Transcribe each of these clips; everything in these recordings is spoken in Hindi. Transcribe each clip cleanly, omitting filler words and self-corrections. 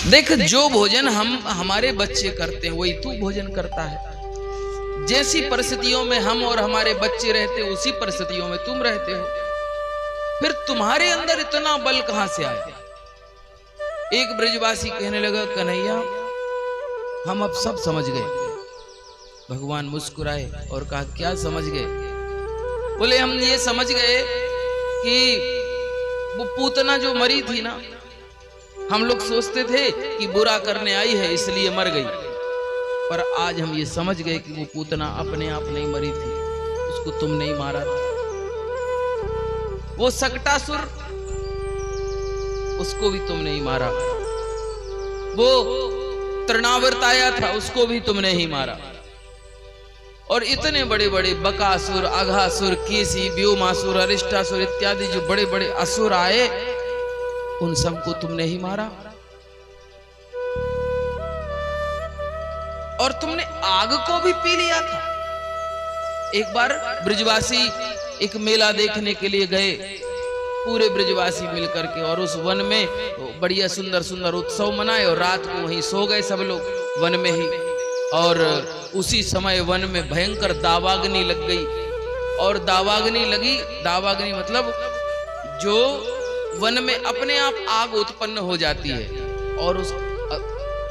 देख, जो भोजन हम हमारे बच्चे करते हैं वही तू भोजन करता है। जैसी परिस्थितियों में हम और हमारे बच्चे रहते हैं उसी परिस्थितियों में तुम रहते हो। फिर तुम्हारे अंदर इतना बल कहां से आया? एक ब्रजवासी कहने लगा, कन्हैया हम अब सब समझ गए। भगवान मुस्कुराए और कहा, क्या समझ गए? बोले, हम ये समझ गए कि वो पूतना जो मरी थी ना, हम लोग सोचते थे कि बुरा करने आई है इसलिए मर गई, पर आज हम ये समझ गए कि वो पूतना अपने आप नहीं मरी थी, उसको तुम नहीं मारा था। वो सकटासुर, उसको भी तुम नहीं मारा। वो तृणावर्त आया था, उसको भी तुमने ही मारा। और इतने बड़े बड़े बकासुर, अघासुर, केसी, व्योमासुर, अरिष्टासुर इत्यादि जो बड़े बड़े असुर आए, उन सबको तुमने ही मारा। और तुमने आग को भी पी लिया था। एक बार ब्रजवासी एक मेला देखने के लिए गए, पूरे ब्रजवासी मिलकर के, और उस वन में बढ़िया सुंदर सुंदर उत्सव मनाए और रात को वहीं सो गए सब लोग वन में ही। और उसी समय वन में भयंकर दावाग्नि लग गई। और दावाग्नि लगी, दावाग्नि मतलब जो वन में अपने आप आग उत्पन्न हो जाती है, और उस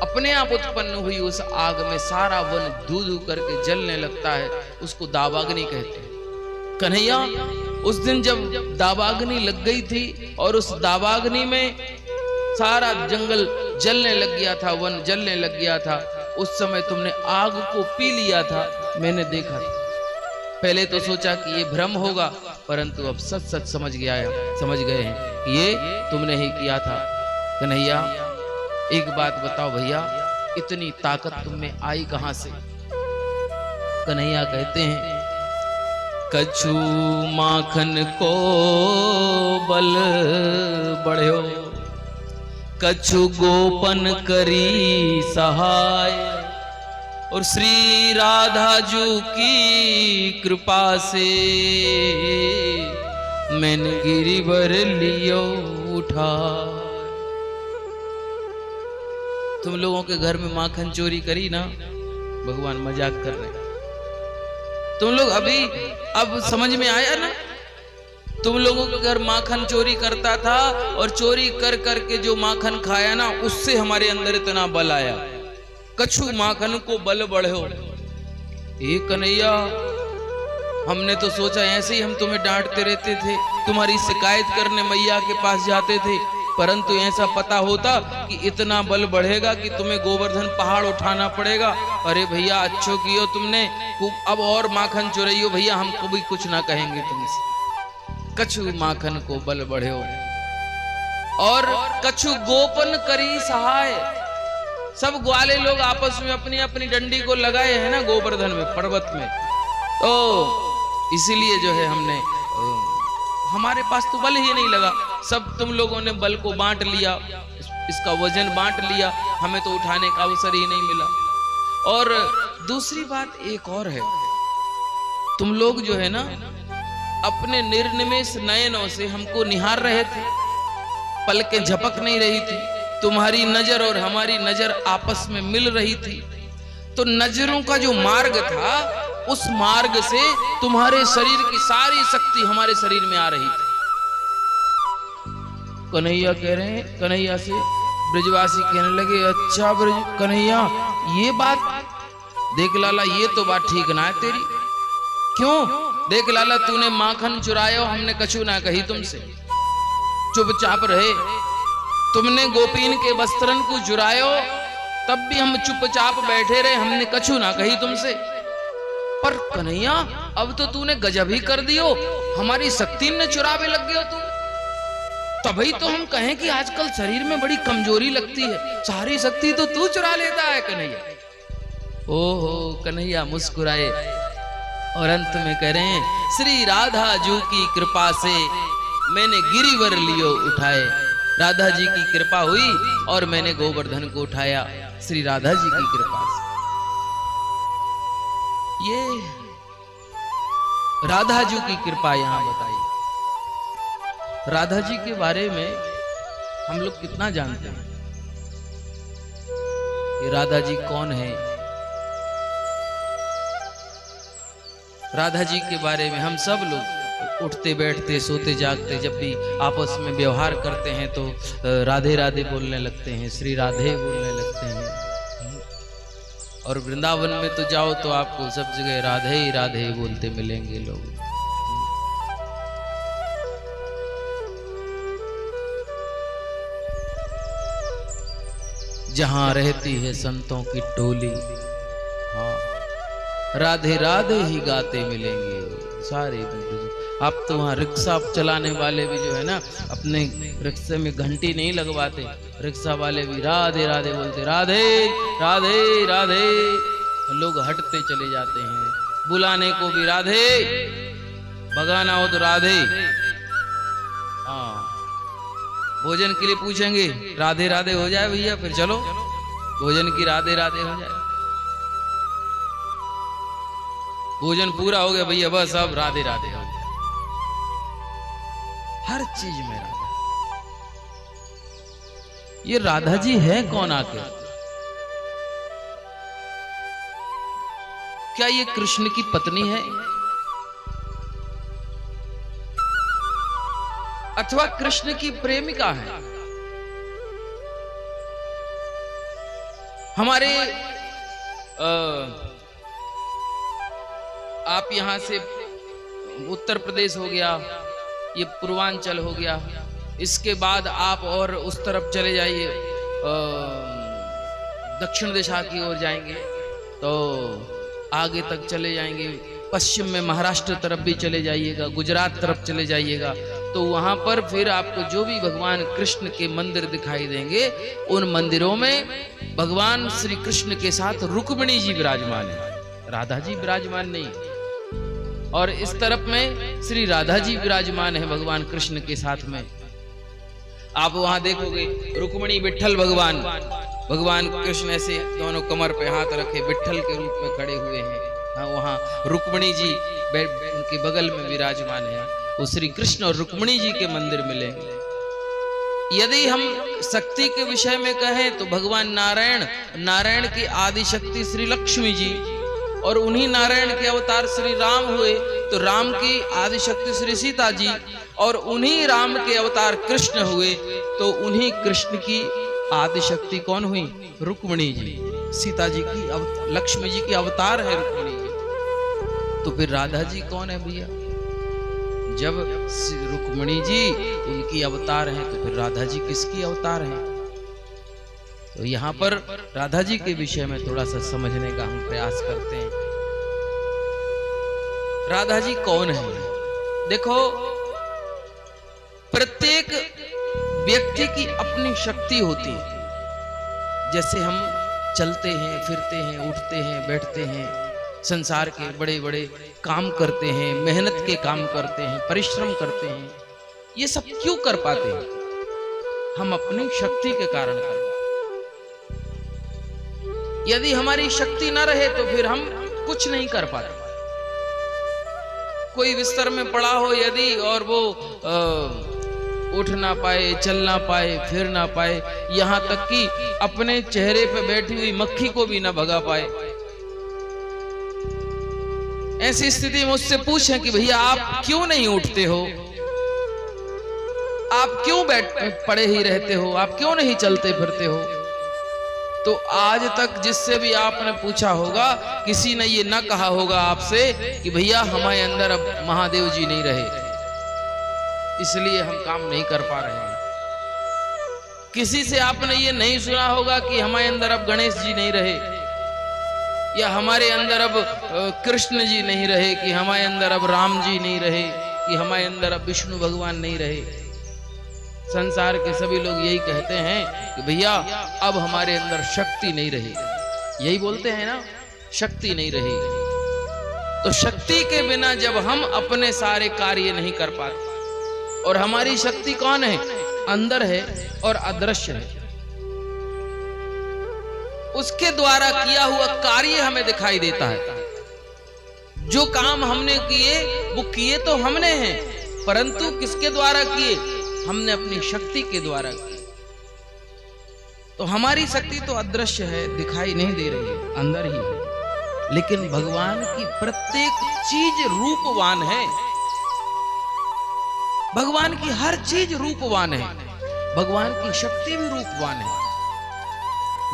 अपने आप उत्पन्न हुई उस आग में सारा वन धू धू करके जलने लगता है, उसको दावाग्नि कहते हैं। कन्हैया, उस दिन जब दावाग्नि लग गई थी और उस दावाग्नि में सारा जंगल जलने लग गया था, वन जलने लग गया था, उस समय तुमने आग को पी लिया था, मैंने देखा था। पहले तो सोचा कि ये भ्रम होगा, परंतु अब सच सच समझ गए हैं कि ये तुमने ही किया था। कन्हैया, एक बात बताओ भैया, इतनी ताकत तुम में आई कहां से? कन्हैया कहते हैं, कछु माखन को बल बढ़्यो, कछु गोपन करी सहाय, और श्री राधा जू की कृपा से मैंने गिरिवर लियो उठा। तुम लोगों के घर में माखन चोरी करी ना, भगवान मजाक कर रहे। तुम लोग अभी अब समझ में आया ना? तुम लोगों के घर माखन चोरी करता था, और चोरी कर करके जो माखन खाया ना, उससे हमारे अंदर इतना बल आया। कछु माखन को बल बढ़ो। ये कन्हैया, हमने तो सोचा ऐसे ही हम तुम्हें डांटते रहते थे, तुम्हारी शिकायत करने मैया के पास जाते थे, परंतु ऐसा पता होता कि इतना बल बढ़ेगा कि तुम्हें गोवर्धन पहाड़ उठाना पड़ेगा। अरे भैया, अच्छो कियो तुमने, अब और माखन चुराइयो भैया, हमको भी कुछ ना कहेंगे तुमसे। कछु माखन को बल बढ़्यो, और कछु गोपन करी सहाय। सब ग्वाले लोग आपस में अपनी अपनी डंडी को लगाए हैं ना गोवर्धन में, पर्वत में, तो इसीलिए जो है हमने, हमारे पास तो बल ही नहीं लगा। सब तुम लोगों ने बल को बांट लिया, इसका वजन बांट लिया, हमें तो उठाने का अवसर ही नहीं मिला। और दूसरी बात एक और है, तुम लोग जो है ना अपने निर्निमेष नयनों से हमको निहार रहे थे, पलकें झपक नहीं रही थी, तुम्हारी नजर और हमारी नजर आपस में मिल रही थी। तो नजरों का जो मार्ग था, उस मार्ग से तुम्हारे शरीर की सारी शक्ति हमारे शरीर में आ रही थी। कन्हैया कह रहे हैं, कन्हैया से ब्रजवासी कहने लगे, अच्छा ब्रज कन्हैया, ये बात देख लाला, ये तो बात ठीक ना है तेरी। क्यों? देख लाला, तूने माखन चुराया, हमने कछु ना कही तुमसे, चुपचाप रहे। तुमने गोपीन के वस्त्रन को चुरायो, तब भी हम चुपचाप बैठे रहे, हमने कछु ना कही तुमसे। पर कन्हैया, अब तो तूने गजब ही कर दियो, हमारी शक्ति ने चुरावे लग गयो तू। तभी तो हम कहें कि आजकल शरीर में बड़ी कमजोरी लगती है, सारी शक्ति तो तू चुरा लेता है कन्हैया। ओहो, कन्हैया मुस्कुराए और अंत में कह रहे हैं, श्री राधा जू की कृपा से मैंने गिरिवर लियो उठाए। राधा जी की कृपा हुई और मैंने गोवर्धन को उठाया, श्री राधा जी की कृपा से। ये राधा जी की कृपा यहां बताई। राधा जी के बारे में हम लोग कितना जानते हैं? कि राधा जी कौन है। राधा जी के बारे में हम सब लोग उठते बैठते सोते जागते जब भी आपस में व्यवहार करते हैं तो राधे राधे बोलने लगते हैं, श्री राधे बोलने लगते हैं। और वृंदावन में तो जाओ तो आपको सब जगह राधे ही राधे बोलते मिलेंगे लोग। जहां रहती है संतों की टोली, हाँ राधे राधे ही गाते मिलेंगे सारे। आप तो वहाँ रिक्शा चलाने वाले भी जो है ना, अपने रिक्शे में घंटी नहीं लगवाते, रिक्शा वाले भी राधे राधे बोलते, राधे राधे राधे। लोग हटते चले जाते हैं, बुलाने को भी राधे, भगाना हो तो राधे। हाँ भोजन के लिए पूछेंगे, राधे राधे हो जाए भैया, फिर चलो भोजन की राधे राधे हो जाए। भोजन पूरा हो गया भैया, बस अब राधे राधे हो जाए। हर चीज में राधा। ये राधा जी है कौन आके? क्या ये कृष्ण की पत्नी है अथवा कृष्ण की प्रेमिका है? हमारे आप यहां से उत्तर प्रदेश हो गया, ये पूर्वांचल हो गया, इसके बाद आप और उस तरफ चले जाइए, दक्षिण दिशा की ओर जाएंगे तो आगे तक चले जाएंगे, पश्चिम में महाराष्ट्र तरफ भी चले जाइएगा, गुजरात तरफ चले जाइएगा तो वहां पर फिर आपको जो भी भगवान कृष्ण के मंदिर दिखाई देंगे, उन मंदिरों में भगवान श्री कृष्ण के साथ रुक्मिणी जी विराजमान है, राधा जी विराजमान नहीं। और इस तरफ में श्री राधा जी विराजमान है भगवान कृष्ण के साथ में। आप वहां देखोगे रुक्मिणी विट्ठल भगवान, भगवान कृष्ण ऐसे दोनों कमर पे हाथ रखे विट्ठल के रूप में खड़े हुए हैं। हाँ वहां रुक्मिणी जी उनके बगल में विराजमान है। वो श्री कृष्ण और रुक्मिणी जी के मंदिर मिलेंगे। यदि हम शक्ति के विषय में कहें तो भगवान नारायण, नारायण की आदि शक्ति श्री लक्ष्मी जी, और उन्हीं नारायण के अवतार श्री राम हुए तो राम की आदि शक्ति श्री सीता जी, और उन्हीं राम के अवतार कृष्ण हुए तो उन्हीं कृष्ण की आदि शक्ति कौन हुई? रुक्मिणी जी। सीता जी की लक्ष्मी जी की अवतार है रुक्मिणी जी। तो फिर राधा जी कौन है भैया? जब रुक्मिणी जी उनकी अवतार हैं तो फिर राधा जी किसकी अवतार हैं? तो यहाँ पर राधा जी के विषय में थोड़ा सा समझने का हम प्रयास करते हैं। राधा जी कौन है? देखो प्रत्येक व्यक्ति की अपनी शक्ति होती है। जैसे हम चलते हैं, फिरते हैं, उठते हैं, बैठते हैं, संसार के बड़े बड़े काम करते हैं, मेहनत के काम करते हैं, परिश्रम करते हैं, ये सब क्यों कर पाते हैं? हम अपनी शक्ति के कारण करते हैं। यदि हमारी शक्ति न रहे तो फिर हम कुछ नहीं कर पाते। कोई बिस्तर में पड़ा हो यदि और वो उठ ना पाए, चल ना पाए, फिर ना पाए, यहां तक कि अपने चेहरे पे बैठी हुई मक्खी को भी ना भगा पाए, ऐसी स्थिति में उससे पूछें कि भैया आप क्यों नहीं उठते हो, आप क्यों पड़े ही रहते हो, आप क्यों नहीं चलते फिरते हो, तो आज तक जिससे भी आपने पूछा होगा किसी ने ये ना कहा होगा आपसे कि भैया हमारे अंदर अब महादेव जी नहीं रहे इसलिए हम काम नहीं कर पा रहे हैं। किसी से आपने ये नहीं सुना होगा कि हमारे अंदर अब गणेश जी नहीं रहे, या हमारे अंदर अब कृष्ण जी नहीं रहे, कि हमारे अंदर अब राम जी नहीं रहे, कि हमारे अंदर अब विष्णु भगवान नहीं रहे। संसार के सभी लोग यही कहते हैं कि भैया अब हमारे अंदर शक्ति नहीं रही, यही बोलते हैं ना, शक्ति नहीं रही। तो शक्ति के बिना जब हम अपने सारे कार्य नहीं कर पाते, और हमारी शक्ति कौन है? अंदर है और अदृश्य है, उसके द्वारा किया हुआ कार्य हमें दिखाई देता है। जो काम हमने किए वो किए तो हमने हैं, परंतु किसके द्वारा किए? हमने अपनी शक्ति के द्वारा किए। तो हमारी शक्ति तो अदृश्य है, दिखाई नहीं दे रही है, अंदर ही है। लेकिन भगवान की प्रत्येक चीज रूपवान है। भगवान की हर चीज रूपवान है। भगवान की शक्ति भी रूपवान है।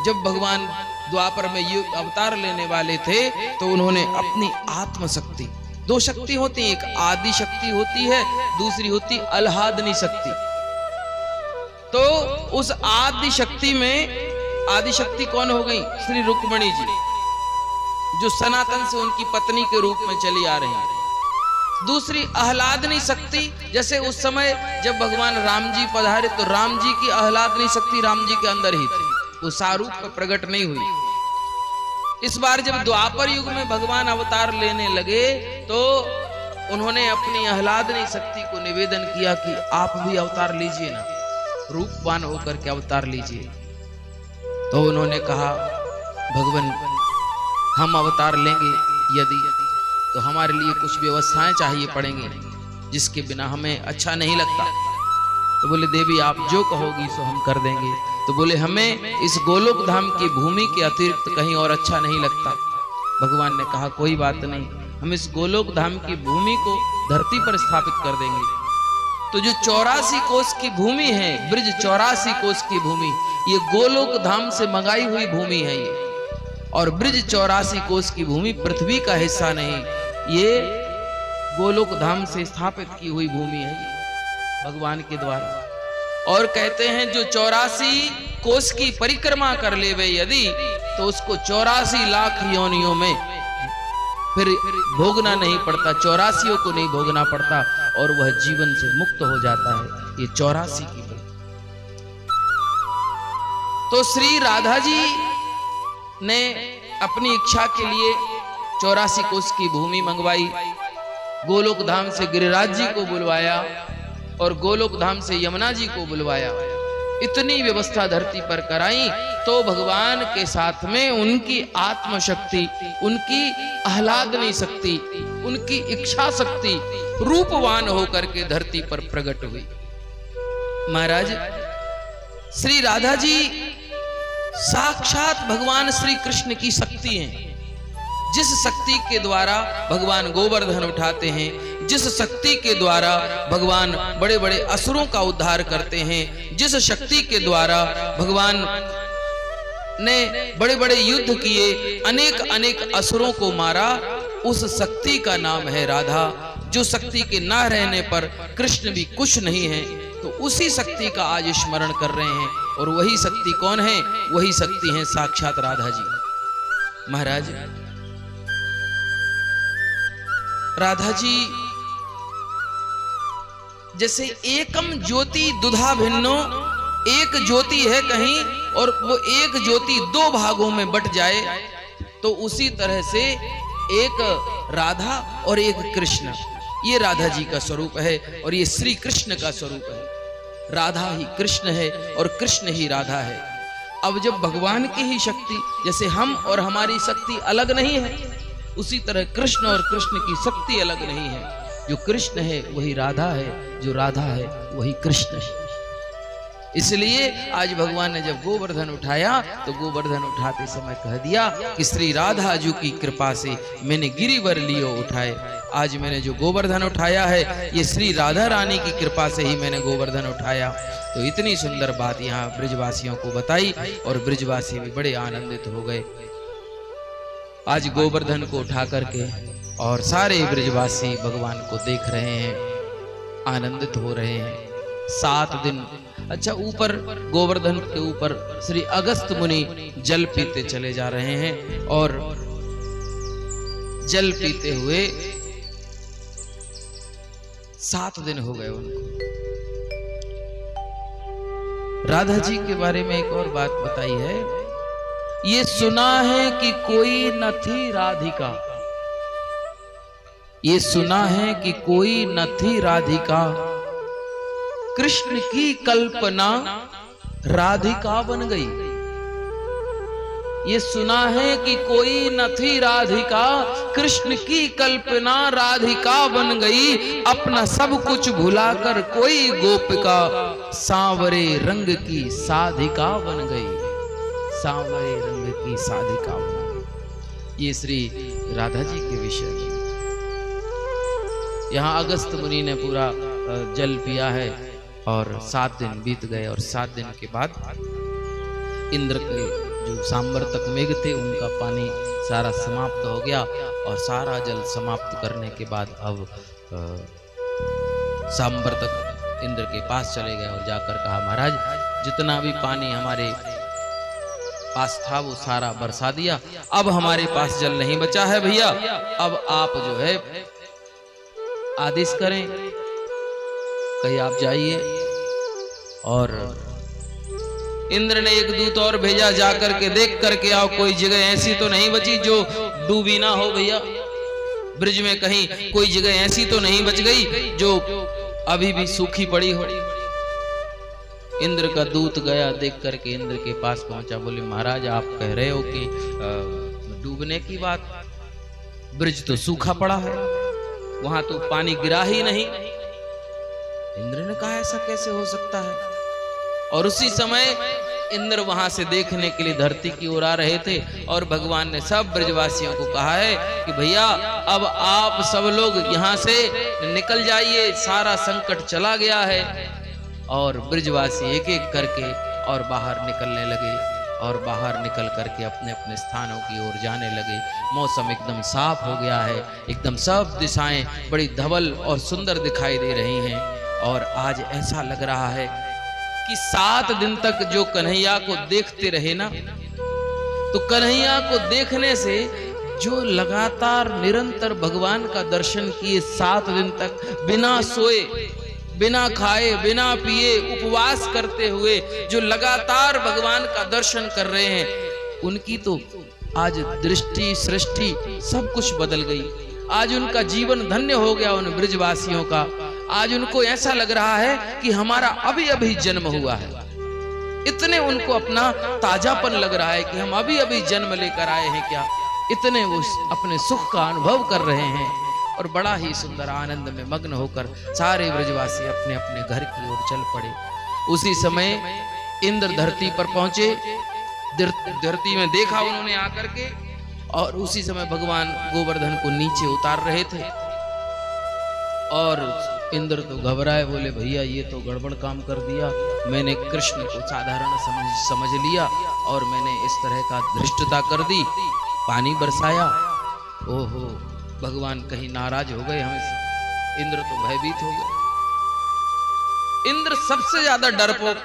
जब भगवान द्वापर में ये अवतार लेने वाले थे तो उन्होंने अपनी आत्मशक्ति, दो शक्ति होती है, एक आदि शक्ति होती है, दूसरी होती अल्हादनी शक्ति। तो उस आदि शक्ति में आदि शक्ति कौन हो गई? श्री रुक्मिणी जी, जो सनातन से उनकी पत्नी के रूप में चली आ रही है। दूसरी आह्लादनी शक्ति, जैसे उस समय जब भगवान राम जी पधारे तो राम जी की आह्लादनी शक्ति राम जी के अंदर ही थी, वो सारूप पर प्रकट नहीं हुई। इस बार जब द्वापर युग में भगवान अवतार लेने लगे तो उन्होंने अपनी आह्लादनी शक्ति को निवेदन किया कि आप भी अवतार लीजिए ना, रूपवान होकर के अवतार लीजिए। तो उन्होंने कहा, भगवान हम अवतार लेंगे यदि तो हमारे लिए कुछ व्यवस्थाएं चाहिए पड़ेंगे, जिसके बिना हमें अच्छा नहीं लगता। तो बोले, देवी आप जो कहोगी सो हम कर देंगे। तो बोले, हमें इस गोलोक धाम की भूमि के अतिरिक्त कहीं और अच्छा नहीं लगता। भगवान ने कहा, कोई बात नहीं, हम इस गोलोक धाम की भूमि को धरती पर स्थापित कर देंगे। तो जो 84 कोस की भूमि है, ब्रिज 84 कोस की भूमि, ये गोलोक धाम से मंगाई हुई भूमि है ये। और ब्रिज 84 कोस की भूमि पृथ्वी का हिस्सा नहीं, ये गोलोक धाम से स्थापित की हुई भूमि है ये, भगवान के द्वारा। और कहते हैं जो 84 कोस की परिक्रमा कर लेवे यदि, तो उसको 84 लाख योनियों में फिर भोगना नहीं पड़ता, 84 को नहीं भोगना पड़ता, और वह जीवन से मुक्त हो जाता है। ये 84 की बात। तो श्री राधा जी ने अपनी इच्छा के लिए 84 कोस की भूमि मंगवाई, गोलोक धाम से गिरिराज जी को बुलवाया और गोलोक धाम से यमुना जी को बुलवाया। इतनी व्यवस्था धरती पर कराई तो भगवान के साथ में उनकी आत्मशक्ति, उनकी आह्लादनी शक्ति, उनकी इच्छा शक्ति रूपवान होकर के धरती पर प्रकट हुई। महाराज, श्री राधा जी साक्षात भगवान श्री कृष्ण की शक्ति हैं। जिस शक्ति के द्वारा भगवान गोवर्धन उठाते हैं, जिस शक्ति के द्वारा भगवान बड़े बड़े असुरों का उद्धार करते हैं, जिस शक्ति के द्वारा भगवान ने बड़े बड़े युद्ध किए, अनेक अनेक असुरों को मारा, उस शक्ति का नाम है राधा। जो शक्ति के ना रहने पर कृष्ण भी कुछ नहीं है, तो उसी शक्ति का आज स्मरण कर रहे हैं। और वही शक्ति कौन है? वही शक्ति है साक्षात राधा जी। महाराज, राधा जी जैसे एकम ज्योति दुधा भिन्नो, एक ज्योति है कहीं और वो एक ज्योति दो भागों में बट जाए, तो उसी तरह से एक राधा और एक कृष्ण, ये राधा जी का स्वरूप है और ये श्री कृष्ण का स्वरूप है। राधा ही कृष्ण है और कृष्ण ही राधा है। अब जब भगवान की ही शक्ति, जैसे हम और हमारी शक्ति अलग नहीं है, उसी तरह कृष्ण और कृष्ण की शक्ति अलग नहीं है। जो कृष्ण है वही राधा है, जो राधा है वही कृष्ण है। इसलिए आज भगवान ने जब गोवर्धन उठाया तो गोवर्धन उठाते समय कह दिया कि श्री राधा जी की कृपा से मैंने गिरिवर लियो उठाए। आज मैंने जो गोवर्धन उठाया है ये श्री राधा रानी की कृपा से ही मैंने गोवर्धन उठाया। तो इतनी सुंदर बात यहाँ ब्रिजवासियों को बताई और ब्रिजवासी भी बड़े आनंदित हो गए आज गोवर्धन को उठा करके। और सारे ब्रिजवासी भगवान को देख रहे हैं, आनंदित हो रहे हैं। 7 दिन अच्छा, ऊपर गोवर्धन के ऊपर श्री अगस्त मुनि जल पीते चले जा रहे हैं और जल पीते हुए 7 दिन हो गए उनको। राधा जी के बारे में एक और बात बताई है, ये सुना है कि कोई न थी राधिका, ये सुना है कि कोई न थी राधिका, कृष्ण की कल्पना राधिका बन गई। ये सुना है कि कोई न थी राधिका, कृष्ण की कल्पना राधिका बन गई। अपना सब कुछ भुलाकर कोई गोपिका सांवरे रंग की साधिका बन गई। सांवरे रंग की साधिका बनाई। ये श्री राधा जी के विषय में। यहाँ अगस्त मुनि ने पूरा जल पिया है और 7 दिन बीत गए और 7 दिन के बाद इंद्र के जो सांवर्तक मेघ थे उनका पानी सारा समाप्त हो गया और सारा जल समाप्त करने के बाद अब सांवर्तक इंद्र के पास चले गए और जाकर कहा, महाराज जितना भी पानी हमारे पास था वो सारा बरसा दिया, अब हमारे पास जल नहीं बचा है भैया, अब आप जो है आदेश करें, कहीं आप जाइए। और इंद्र ने एक दूत और भेजा, जाकर के देख करके आओ कोई जगह ऐसी तो नहीं बची जो डूबी ना हो भैया, ब्रिज में कहीं कोई जगह ऐसी तो नहीं बच गई जो अभी भी सूखी पड़ी हो। इंद्र का दूत गया, देख करके इंद्र के पास पहुंचा, बोले महाराज आप कह रहे हो कि डूबने की बात, ब्रिज तो सूखा पड़ा है, वहां तो पानी गिरा ही नहीं। इंद्र ने कहा ऐसा कैसे हो सकता है। और उसी समय इंद्र वहां से देखने के लिए धरती की ओर आ रहे थे और भगवान ने सब ब्रजवासियों को कहा है कि भैया अब आप सब लोग यहाँ से निकल जाइए, सारा संकट चला गया है। और ब्रजवासी एक एक करके और बाहर निकलने लगे और बाहर निकल करके अपने अपने स्थानों की ओर जाने लगे। मौसम एकदम साफ हो गया है, एकदम सब दिशाएं बड़ी धवल और सुंदर दिखाई दे रही हैं। और आज ऐसा लग रहा है कि 7 दिन तक जो कन्हैया को देखते रहे ना, तो कन्हैया को देखने से जो लगातार निरंतर भगवान का दर्शन किए 7 दिन तक बिना सोए, बिना खाए, बिना पिए, उपवास करते हुए जो लगातार भगवान का दर्शन कर रहे हैं, उनकी तो आज दृष्टि सृष्टि सब कुछ बदल गई। आज उनका जीवन धन्य हो गया उन ब्रजवासियों का। आज उनको ऐसा लग रहा है कि हमारा अभी अभी जन्म हुआ है। इतने उनको अपना ताजापन लग रहा है कि हम अभी अभी जन्म लेकर आए हैं क्या। इतने वो अपने सुख का अनुभव कर रहे हैं और बड़ा ही सुंदर आनंद में मग्न होकर सारे ब्रजवासी अपने अपने घर की ओर चल पड़े। उसी समय इंद्र धरती पर पहुंचे, धरती में देखा उन्होंने आकर के, और उसी समय भगवान गोवर्धन को नीचे उतार रहे थे। और इंद्र तो घबराए, बोले भैया ये तो गड़बड़ काम कर दिया, मैंने कृष्ण को साधारण समझ लिया और मैंने इस तरह का धृष्टता कर दी, पानी बरसाया। ओहो, भगवान कहीं नाराज हो गए हमें। इंद्र तो भयभीत हो गए। इंद्र सबसे ज्यादा डरपोक,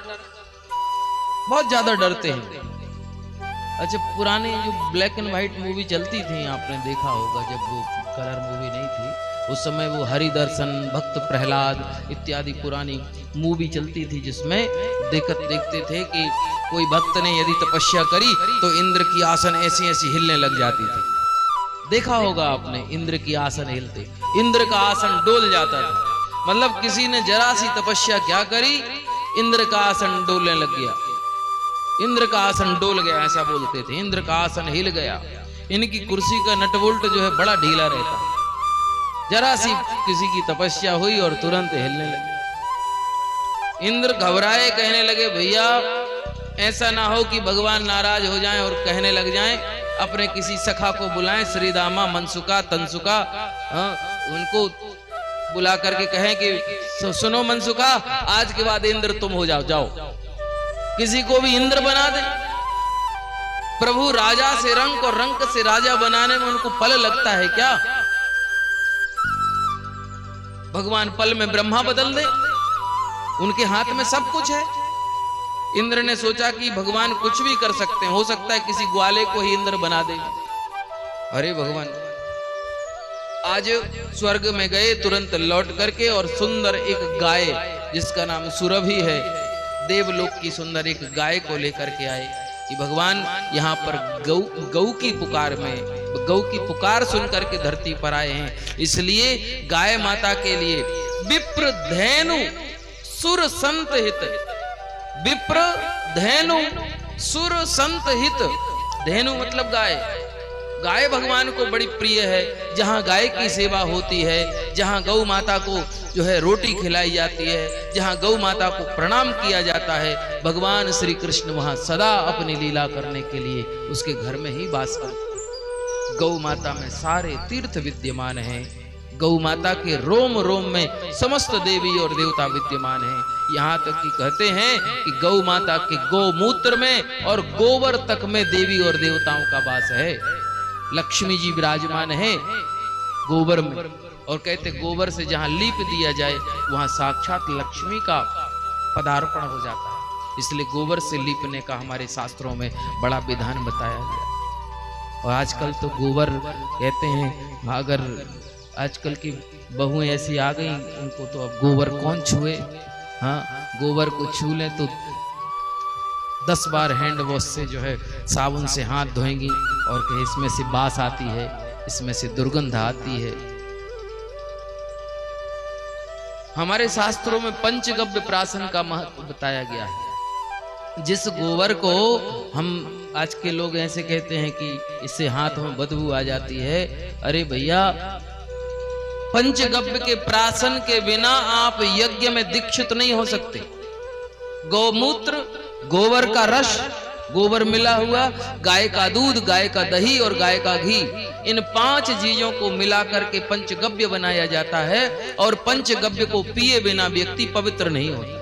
बहुत ज्यादा डरते हैं। अच्छा, पुराने जो ब्लैक एंड व्हाइट मूवी चलती थी, आपने देखा होगा, जब वो कलर मूवी नहीं थी उस समय वो हरिदर्शन, भक्त प्रहलाद इत्यादि पुरानी मूवी चलती थी, जिसमें देखते थे कि कोई भक्त ने यदि तपस्या करी तो इंद्र की आसन ऐसी ऐसी हिलने लग जाती थी। देखा होगा आपने, इंद्र की आसन हिलते, इंद्र का आसन डोल जाता था। मतलब किसी ने जरा सी तपस्या क्या करी, इंद्र का आसन डोलने लग गया, इंद्र का आसन डोल गया, ऐसा बोलते थे, इंद्र का आसन हिल गया। इनकी कुर्सी का नटवोल्ट जो है बड़ा ढीला रहता है, जरा सी किसी की तपस्या हुई और तुरंत हिलने लगे। इंद्र घबराए, कहने लगे भैया ऐसा ना हो कि भगवान नाराज हो जाएं और कहने लग जाएं, अपने किसी सखा को बुलाएं, श्रीदामा, मनसुका, तनसुका, उनको बुला करके कहें कि सुनो मनसुका, आज के बाद इंद्र तुम हो जाओ, किसी को भी इंद्र बना दे। प्रभु राजा से रंक और रंक से राजा बनाने में उनको पल लगता है क्या? भगवान पल में ब्रह्मा बदल दे, उनके हाथ में सब कुछ है। इंद्र ने सोचा कि भगवान कुछ भी कर सकते हैं, हो सकता है किसी ग्वाले को ही इंद्र बना दे। अरे भगवान आज स्वर्ग में गए, तुरंत लौट करके और सुंदर एक गाय जिसका नाम सुरभि है, देवलोक की सुंदर एक गाय को लेकर के आए कि भगवान यहाँ पर गौ की पुकार में, गौ की पुकार सुन करके धरती पर आए हैं, इसलिए गाय माता के लिए विप्र धेनु सुर संत हित, विप्र धेनु सुर संत हित, धेनु मतलब गाय, गाय भगवान को बड़ी प्रिय है। जहां गाय की सेवा होती है, जहां गौ माता को जो है रोटी खिलाई जाती है, जहां गौ माता को प्रणाम किया जाता है, भगवान श्री कृष्ण वहां सदा अपनी लीला करने के लिए उसके घर में ही वास करते। गौ माता में सारे तीर्थ विद्यमान हैं। गौ माता के रोम रोम में समस्त देवी और देवता विद्यमान हैं। यहाँ तक कि कहते हैं कि गौ माता के गोमूत्र में और गोबर तक में देवी और देवताओं का वास है। लक्ष्मी जी विराजमान है गोबर में, और कहते गोबर से जहां लीप दिया जाए वहां साक्षात लक्ष्मी का पदार्पण हो जाता है। इसलिए गोबर से लीपने का हमारे शास्त्रों में बड़ा विधान बताया गया। और आजकल तो गोबर कहते हैं, अगर आजकल की बहुएं ऐसी आ गई, उनको तो अब गोबर कौन छुए। हाँ, गोबर को छू लें तो 10 बार हैंड वॉश से जो है साबुन से हाथ धोएंगी और कहे इसमें से बास आती है, इसमें से दुर्गंध आती है। हमारे शास्त्रों में पंचगव्य प्राशन का महत्व बताया गया है। जिस गोबर को हम आज के लोग ऐसे कहते हैं कि इससे हाथ में बदबू आ जाती है, अरे भैया, पंचगव्य के प्राशन के बिना आप यज्ञ में दीक्षित नहीं हो सकते। गौमूत्र, गोबर का रस, गोबर मिला हुआ, गाय का दूध, गाय का दही और गाय का घी, इन 5 चीजों को मिलाकर के पंचगव्य बनाया जाता है। और पंचगव्य को पिए बिना व्यक्ति पवित्र नहीं होता।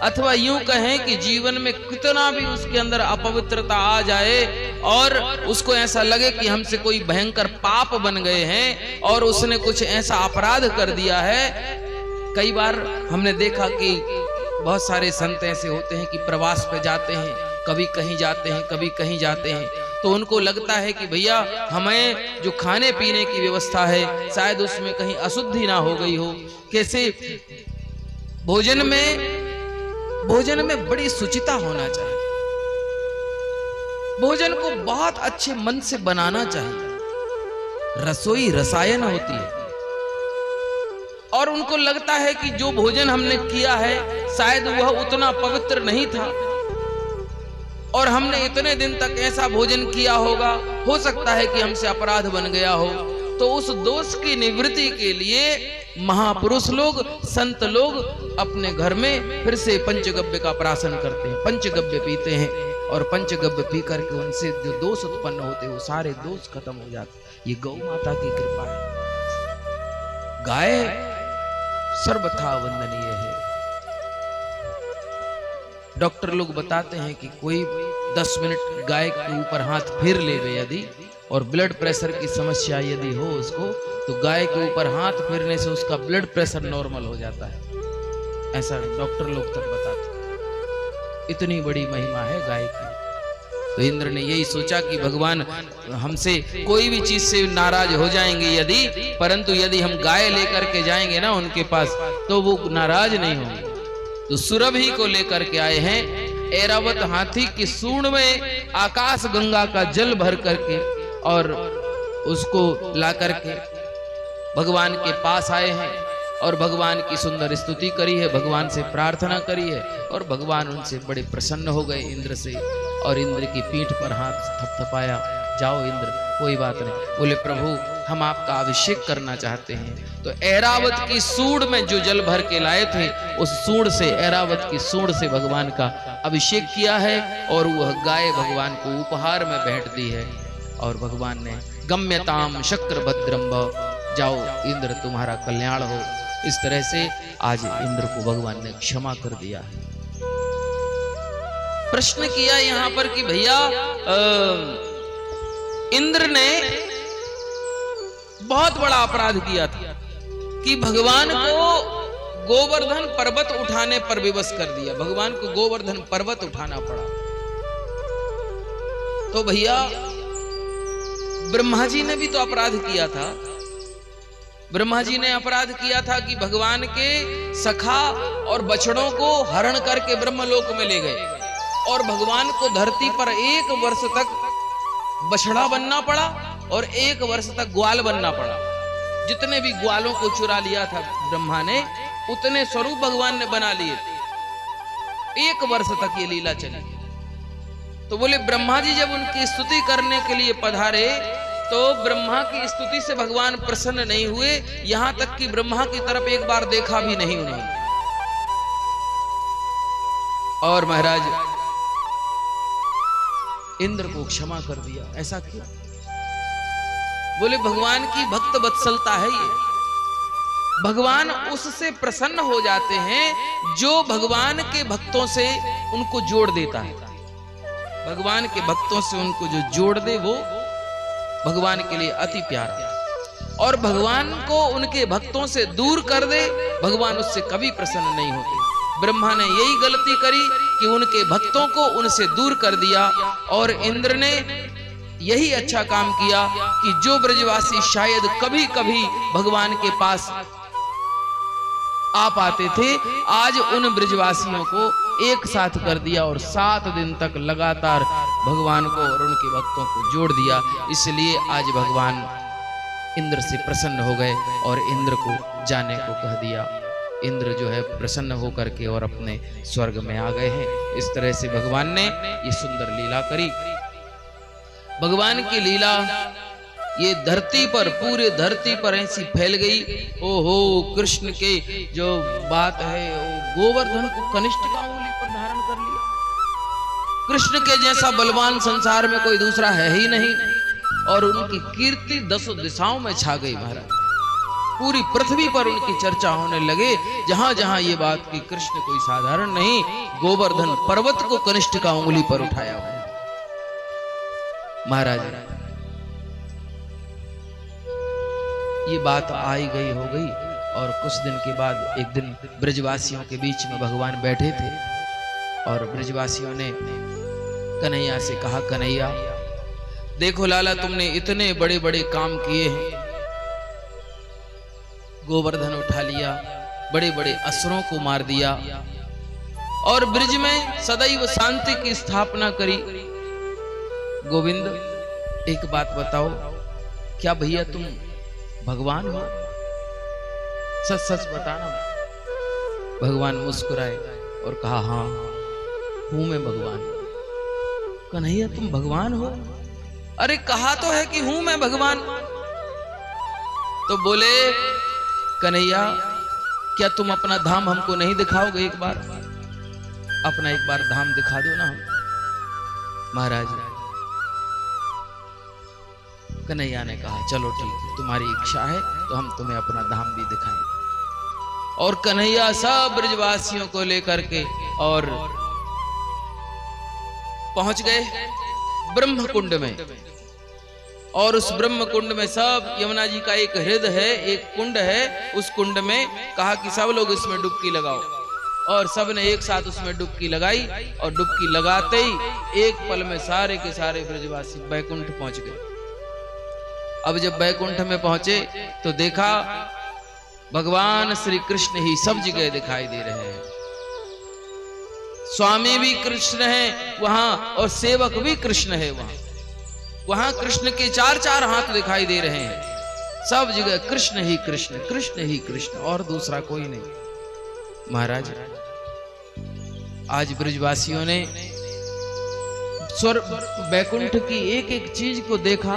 अथवा यूं कहें कि जीवन में कितना भी उसके अंदर अपवित्रता आ जाए और उसको ऐसा लगे कि हमसे कोई भयंकर पाप बन गए हैं और उसने कुछ ऐसा अपराध कर दिया है। कई बार हमने देखा कि बहुत सारे संत ऐसे होते हैं कि प्रवास पे जाते हैं, कभी कहीं जाते हैं, कभी कहीं जाते हैं, तो उनको लगता है कि भैया हमें जो खाने पीने की व्यवस्था है शायद उसमें कहीं अशुद्धि ना हो गई हो। कैसे भोजन में बड़ी शुचिता होना चाहिए। भोजन को बहुत अच्छे मन से बनाना चाहिए। रसोई रसायन होती है और उनको लगता है कि जो भोजन हमने किया है शायद वह उतना पवित्र नहीं था और हमने इतने दिन तक ऐसा भोजन किया होगा, हो सकता है कि हमसे अपराध बन गया हो। तो उस दोष की निवृत्ति के लिए महापुरुष लोग, संत लोग अपने घर में फिर से पंचगव्य का प्राशन करते हैं, पंचगव्य पीते हैं और पंचगव्य पी करके उनसे जो दोष उत्पन्न होते हैं वो सारे दोष खत्म हो जाते। ये गौ माता की कृपा है। गाय सर्वथा वंदनीय है। डॉक्टर लोग बताते हैं कि कोई 10 मिनट गाय के ऊपर हाथ फेर ले यदि, और ब्लड प्रेशर की समस्या यदि हो उसको, तो गाय के ऊपर हाथ फेरने से उसका ब्लड प्रेशर नॉर्मल हो जाता है। ऐसा डॉक्टर लोग तक बताते हैं। इतनी बड़ी महिमा है गाय की। तो इंद्र ने यही सोचा कि भगवान हमसे कोई भी चीज से नाराज हो जाएंगे यदि, परंतु यदि हम गाय लेकर के जाएंगे ना उनके पास तो वो नाराज नहीं होंगे। तो सुरभि को लेकर के आए हैं। ऐरावत हाथी की सूंड में आकाश गंगा का जल भर करके और उसको ला करके भगवान के पास आए हैं और भगवान की सुंदर स्तुति करी है, भगवान से प्रार्थना करी है और भगवान उनसे बड़े प्रसन्न हो गए इंद्र से, और इंद्र की पीठ पर हाथ थपथपाया, जाओ इंद्र कोई बात नहीं। बोले प्रभु हम आपका अभिषेक करना चाहते हैं। तो ऐरावत की सूंड में जो जल भर के लाए थे उस सूंड से, ऐरावत की सूंड से भगवान का अभिषेक किया है और वह गाय भगवान को उपहार में भेंट दी है। और भगवान ने गम्यताम शक्र भद्रम्ब, जाओ इंद्र तुम्हारा कल्याण हो। इस तरह से आज इंद्र को भगवान ने क्षमा कर दिया है। प्रश्न किया यहां पर कि भैया इंद्र ने बहुत बड़ा अपराध किया था कि भगवान को गोवर्धन पर्वत उठाने पर विवश कर दिया। भगवान को गोवर्धन पर्वत उठाना पड़ा। तो भैया ब्रह्मा जी ने भी तो अपराध किया था। ब्रह्मा जी ने अपराध किया था कि भगवान के सखा और बछड़ों को हरण करके ब्रह्मलोक में ले गए और भगवान को धरती पर 1 वर्ष तक बछड़ा बनना पड़ा और 1 वर्ष तक ग्वाल बनना पड़ा। जितने भी ग्वालों को चुरा लिया था ब्रह्मा ने, उतने स्वरूप भगवान ने बना लिए थे। 1 वर्ष तक ये लीला चली। तो बोले ब्रह्मा जी जब उनकी स्तुति करने के लिए पधारे तो ब्रह्मा की स्तुति से भगवान प्रसन्न नहीं हुए, यहां तक कि ब्रह्मा की तरफ एक बार देखा भी नहीं उन्होंने। और महाराज इंद्र को क्षमा कर दिया। ऐसा क्यों? बोले भगवान की भक्त वत्सलता है ये। भगवान उससे प्रसन्न हो जाते हैं जो भगवान के भक्तों से उनको जोड़ देता है। भगवान के भक्तों से उनको जो जोड़ दे वो भगवान के लिए अति प्यारा, और भगवान को उनके भक्तों से दूर कर दे, भगवान उससे कभी प्रसन्न नहीं होते। ब्रह्मा ने यही गलती करी कि उनके भक्तों को उनसे दूर कर दिया, और इंद्र ने यही अच्छा काम किया कि जो ब्रजवासी शायद कभी कभी भगवान के पास आ पाते थे, आज उन ब्रजवासियों को एक साथ कर दिया और 7 दिन तक लगातार भगवान को और उनके भक्तों को जोड़ दिया। इसलिए आज भगवान इंद्र से प्रसन्न हो गए और इंद्र को जाने को कह दिया। इंद्र जो है प्रसन्न होकर के और अपने स्वर्ग में आ गए हैं। इस तरह से भगवान ने ये सुंदर लीला करी। भगवान की लीला ये धरती पर, पूरे धरती पर ऐसी फैल गई। ओहो, कृष्ण के जो बात है, वो गोवर्धन को कनिष्ठ का उंगली पर धारण कर लिया। कृष्ण के जैसा बलवान संसार में कोई दूसरा है ही नहीं, और उनकी कीर्ति 10 दिशाओं में छा गई महाराज। पूरी पृथ्वी पर उनकी चर्चा होने लगे। जहां जहां ये बात कि कृष्ण कोई साधारण नहीं, गोवर्धन पर्वत को कनिष्ठ का उंगली पर उठाया हुआ महाराज। ये बात आई गई हो गई, और कुछ दिन के बाद एक दिन ब्रजवासियों के बीच में भगवान बैठे थे, और ब्रजवासियों ने कन्हैया से कहा, कन्हैया देखो लाला, तुमने इतने बड़े बड़े काम किए हैं, गोवर्धन उठा लिया, बड़े बड़े असुरों को मार दिया, और ब्रिज में सदैव शांति की स्थापना करी। गोविंद एक बात बताओ, क्या भैया तुम भगवान हो? सच सच बताना। भगवान मुस्कुराए और कहा, हाँ हूं मैं भगवान। कन्हैया तुम भगवान हो? अरे कहा तो है कि हूं मैं भगवान। तो बोले, कन्हैया क्या तुम अपना धाम हमको नहीं दिखाओगे? एक बार अपना एक बार धाम दिखा दो ना हम। महाराज कन्हैया ने कहा, चलो ठीक है, तुम्हारी इच्छा है तो हम तुम्हें अपना धाम भी दिखाएंगे। और कन्हैया सब ब्रजवासियों को लेकर के और पहुंच गए ब्रह्म कुंड में। और उस ब्रह्म कुंड में सब, यमुना जी का एक हृदय है, एक कुंड है, उस कुंड में कहा कि सब लोग इसमें डुबकी लगाओ। और सब ने एक साथ उसमें डुबकी लगाई, और डुबकी लगाते ही एक पल में सारे के सारे ब्रजवासी बैकुंठ पहुंच गए। अब जब बैकुंठ में पहुंचे तो देखा भगवान श्री कृष्ण ही सब जगह दिखाई दे रहे हैं। स्वामी भी कृष्ण है वहां, और सेवक भी कृष्ण है वहां। वहां कृष्ण के 4-4 हाथ दिखाई दे रहे हैं। सब जगह कृष्ण ही कृष्ण, कृष्ण ही कृष्ण, और दूसरा कोई नहीं। महाराज आज ब्रजवासियों ने स्वर्ग बैकुंठ की एक एक चीज को देखा,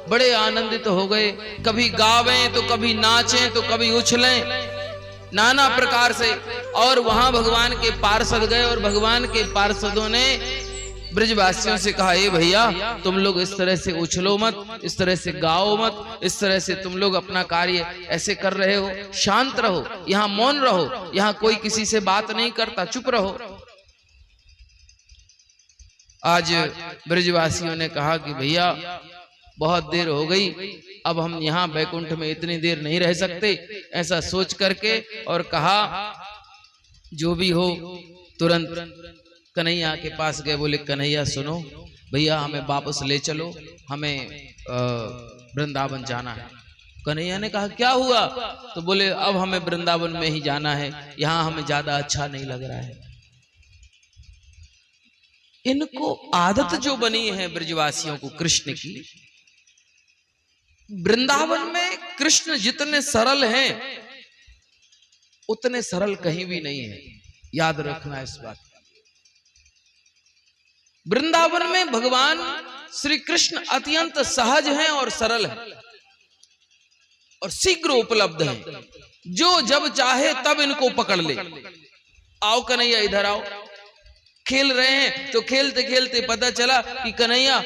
बड़े आनंदित हो गए। कभी गावें तो कभी नाचें तो कभी उछलें, नाना प्रकार से। और वहां भगवान के पार्षद गए, और भगवान के पार्षदों ने ब्रजवासियों से कहा, ए भैया तुम लोग इस तरह से उछलो मत, इस तरह से गाओ मत, इस तरह से तुम लोग अपना कार्य ऐसे कर रहे हो, शांत रहो, यहाँ मौन रहो, यहाँ कोई किसी से बात नहीं करता, चुप रहो। आज ब्रजवासियों ने कहा कि भैया बहुत देर हो गई, अब हम यहाँ बैकुंठ में इतनी देर नहीं रह सकते, ऐसा सोच करके, और कहा जो भी हो तुरंत कन्हैया के पास गए। बोले, कन्हैया सुनो, भैया हमें वापस ले चलो, हमें वृंदावन जाना है। कन्हैया ने कहा, क्या हुआ? तो बोले, अब हमें वृंदावन में ही जाना है, यहाँ हमें ज्यादा अच्छा नहीं लग रहा है। इनको आदत जो बनी है ब्रजवासियों को कृष्ण की, वृंदावन में कृष्ण जितने सरल हैं उतने सरल कहीं भी नहीं है। याद रखना इस बात। वृंदावन में भगवान श्री कृष्ण अत्यंत सहज हैं और सरल हैं और शीघ्र उपलब्ध हैं। जो जब चाहे तब इनको पकड़ ले। आओ कन्हैया इधर आओ। खेल रहे हैं तो खेलते खेलते पता चला कि कन्हैया